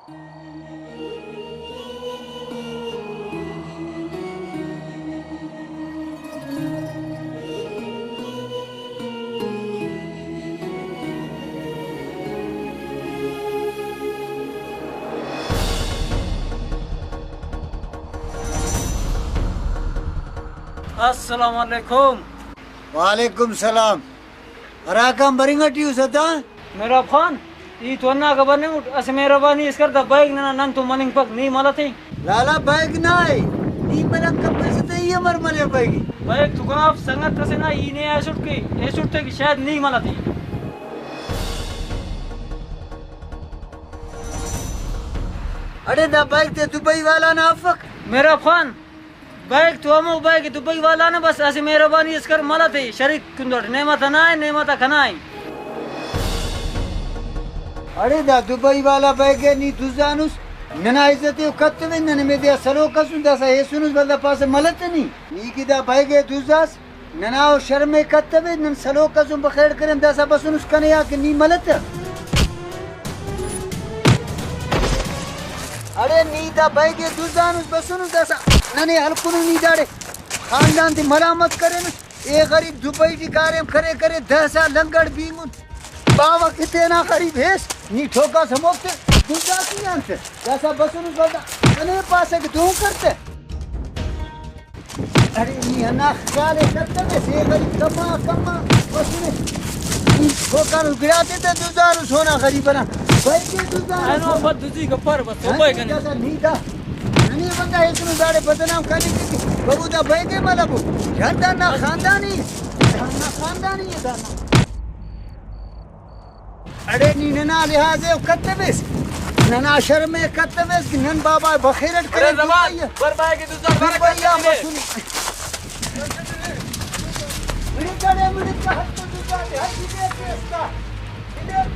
Assalamu alaikum. وعلیکم سلام راکم برنگٹی ستا میرا خان یہ تو نہ خبر نہیں اٹھ اس میرا بانی اس کر دا بائک نہ نن تو مننگ پک نہیں مالا تھی لالا بائک نائی نی ملک کپے ستا یہ مرملے بائگی بائک تو گناف سنگت کسے نہ یہ نہیں ایسوٹ کی ایسوٹ تھے کہ شاید نہیں مالا تھی اڑے دا بائک تے دبئی والا نا افق میرا خان بائک تو ہمو بائک دبئی والا نا بس ایسے میرا بانی اس کر مالا تھی شریک کندوٹ نعمت نائے نعمت کھنائیں اڑے دا دبئی والا بائک ہے نی دوزانوس ننا عزت کتوے نن میں دیا سلو کسون دا سا ایسونوس بلدا پاس ملت نہیں نی کی دا بائک ہے دوزاس ننا او شرمے کتوے نن سلو کسون بخیر کرن دا سا بسونوس کنیا کہ نی ملت اڑے نی دا بائک ہے دوزانوس بسونوس دا سا ننے ہلکنو نی داڑے خاندان دی ملامت کرے اے غریب دبئی دی کاریم کرے کرے 10 سال لنگڑ بیمون باوا کتے نا غریب ہیس نی ٹھوکا سموکتے دوزا کی آنتے جیسا بسونوس بلدا کنے پاسے کہ دوں کرتے ارے نی ہنا خیالے کرتے میں سے غریب کما بسونے نی ٹھوکا نو گراتے تے دوزارو سونا غریبنا بھائی کے دوزارو اینو بد دوزی کا پر بس تو بائک جیسا نی دا نی بندہ ایسنو داڑے بدنام کرنے کی بابو دا بھائی کے ملبو جھنڈا نا خاندانی نا خاندانی ہے دانا اڑے نی ننا لحاظے کتبس ننا شرمے کتبس نن بابا بخیرت کرے زمان پر بائک دوزا بھیا مسونی مڑی کڑے مڑی کا ہتھ دوزا ہتھ دے اس کا